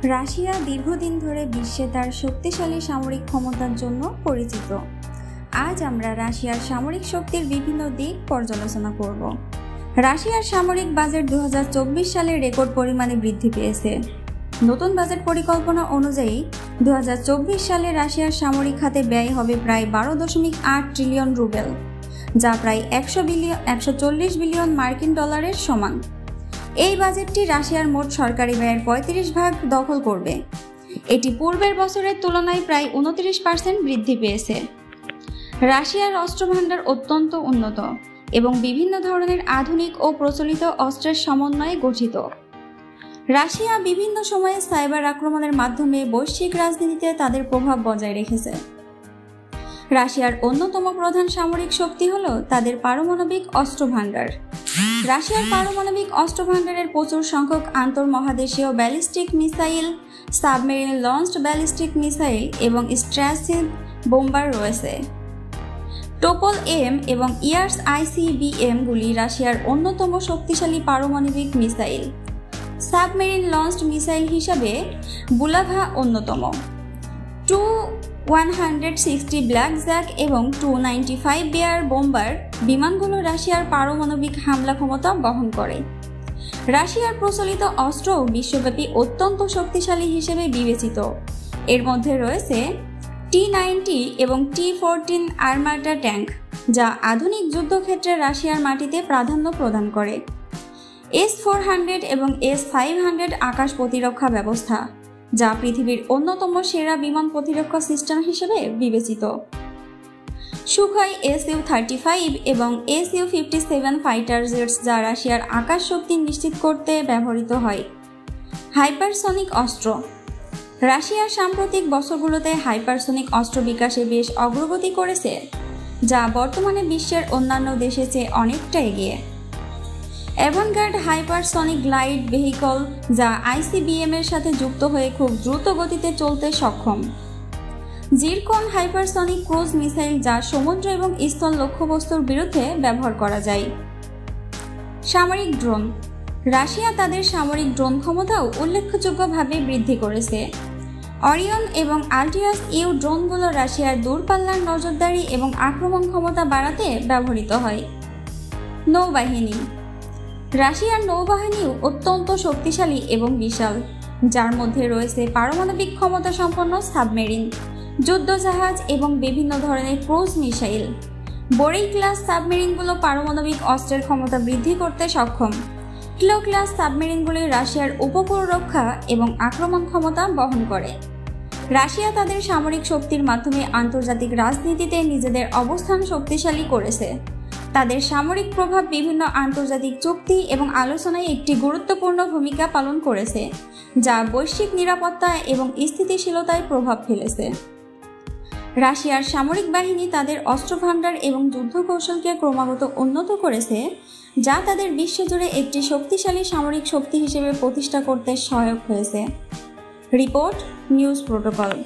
Russia দীর্ঘদিন ধরে বিশ্বে তার শক্তিশালী সামরিক ক্ষমতার জন্য পরিচিত। আজ আমরা রাশিয়ার সামরিক শক্তির বিভিন্ন দিক পর্যালোচনা করব। রাশিয়ার সামরিক বাজেট 2024 সালে রেকর্ড পরিমাণে বৃদ্ধি পেয়েছে। নতুন বাজেট পরিকল্পনা অনুযায়ী 2024 সালে রাশিয়ার সামরিক খাতে ব্যয় হবে প্রায় 12.8 ট্রিলিয়ন রুবেল, যা প্রায় 140 বিলিয়ন মার্কিন ডলারের সমান। এই বাজেটটি রাশিয়ার মোট সরকারি ব্যয়ের 35% দখল করবে। এটি পূর্বের বছরের তুলনায় প্রায় 29% বৃদ্ধি পেয়েছে। রাশিয়ার অস্ত্রভাণ্ডার অত্যন্ত উন্নত এবং বিভিন্ন ধরনের আধুনিক ও প্রচলিত অস্ত্রের সমন্বয়ে গঠিত। রাশিয়া বিভিন্ন সময়ে সাইবার আক্রমণের মাধ্যমে বৈশ্বিক রাজনীতিতে তাদের প্রভাব বজায় রেখেছে। রাশিয়ার অন্যতম প্রধান সামরিক শক্তি হল তাদের পারমাণবিক অস্ত্রভাণ্ডার। রাশিয়ার পারমাণবিক অস্ত্রভাণ্ডারের প্রচুর সংখ্যক আন্তঃমহাদেশীয় ballistic missile, submarine launched ballistic missile এবং স্ট্র্যাসিড বোম্বার রয়েছে। টোপল এম এবং ইয়ার্স ICBM-গুলি রাশিয়ার অন্যতম শক্তিশালী পারমাণবিক মিসাইল। সাবমেরিন লঞ্চড মিসাইল হিসাবে বুলাভা অন্যতম। Tu-160 ব্ল্যাকজ্যাক এবং Tu-95 বিয়ার বোম্বার বিমানগুলো রাশিয়ার পারমাণবিক হামলা ক্ষমতা বহন করে। রাশিয়ার প্রচলিত অস্ত্রও বিশ্বব্যাপী অত্যন্ত শক্তিশালী হিসেবে বিবেচিত। এর মধ্যে রয়েছে T-90 এবং T-14 আর্মাটা ট্যাঙ্ক, যা আধুনিক যুদ্ধক্ষেত্রে রাশিয়ার মাটিতে প্রাধান্য প্রদান করে। S-400 এবং S-500 আকাশ প্রতিরক্ষা ব্যবস্থা, যা পৃথিবীর অন্যতম সেরা বিমান প্রতিরক্ষা সিস্টেম হিসেবে বিবেচিত। সুখোই Su-35 এবং Su-57 ফাইটার জেটস, যা রাশিয়ার আকাশ শক্তি নিশ্চিত করতে ব্যবহৃত হয়। হাইপারসনিক অস্ত্র। রাশিয়ার সাম্প্রতিক বছরগুলোতে হাইপারসনিক অস্ত্র বিকাশে বেশ অগ্রগতি করেছে, যা বর্তমানে বিশ্বের অন্যান্য দেশের চেয়ে অনেকটা এগিয়ে। অ্যাভানগার্ড হাইপারসনিক গ্লাইড ভেহিকল, যা ICBM-এর সাথে যুক্ত হয়ে খুব দ্রুত গতিতে চলতে সক্ষম। জিরকন হাইপারসনিক ক্রুজ মিসাইল, যা সমুদ্র এবং স্থল লক্ষ্যবস্তুর বিরুদ্ধে ব্যবহার করা যায়। সামরিক ড্রোন। রাশিয়া তাদের সামরিক ড্রোন ক্ষমতাও উল্লেখযোগ্যভাবে বৃদ্ধি করেছে। অরিয়ন এবং আল্টিরাস ইউ ড্রোনগুলো রাশিয়ার দূরপাল্লার নজরদারি এবং আক্রমণ ক্ষমতা বাড়াতে ব্যবহৃত হয়। নৌবাহিনী। রাশিয়ার নৌবাহিনীও অত্যন্ত শক্তিশালী এবং বিশাল, যার মধ্যে রয়েছে পারমাণবিক ক্ষমতা সম্পন্ন সাবমেরিন, যুদ্ধজাহাজ এবং বিভিন্ন ধরনের ক্রুজ মিসাইল। বোরেই ক্লাস সাবমেরিনগুলো পারমাণবিক অস্ত্রের ক্ষমতা বৃদ্ধি করতে সক্ষম। কিলো ক্লাস সাবমেরিনগুলি রাশিয়ার উপকূল রক্ষা এবং আক্রমণ ক্ষমতা বহন করে। রাশিয়া তাদের সামরিক শক্তির মাধ্যমে আন্তর্জাতিক রাজনীতিতে নিজেদের অবস্থান শক্তিশালী করেছে। তাদের সামরিক প্রভাব বিভিন্ন আন্তর্জাতিক চুক্তি এবং আলোচনায় একটি গুরুত্বপূর্ণ ভূমিকা পালন করেছে, যা বৈশ্বিক নিরাপত্তা এবং স্থিতিশীলতায় প্রভাব ফেলেছে। রাশিয়ার সামরিক বাহিনী তাদের অস্ত্রভাণ্ডার এবং যুদ্ধ কৌশলকে ক্রমাগত উন্নত করেছে, যা তাদের বিশ্বজুড়ে একটি শক্তিশালী সামরিক শক্তি হিসেবে প্রতিষ্ঠা করতে সহায়ক হয়েছে। Report news protocol.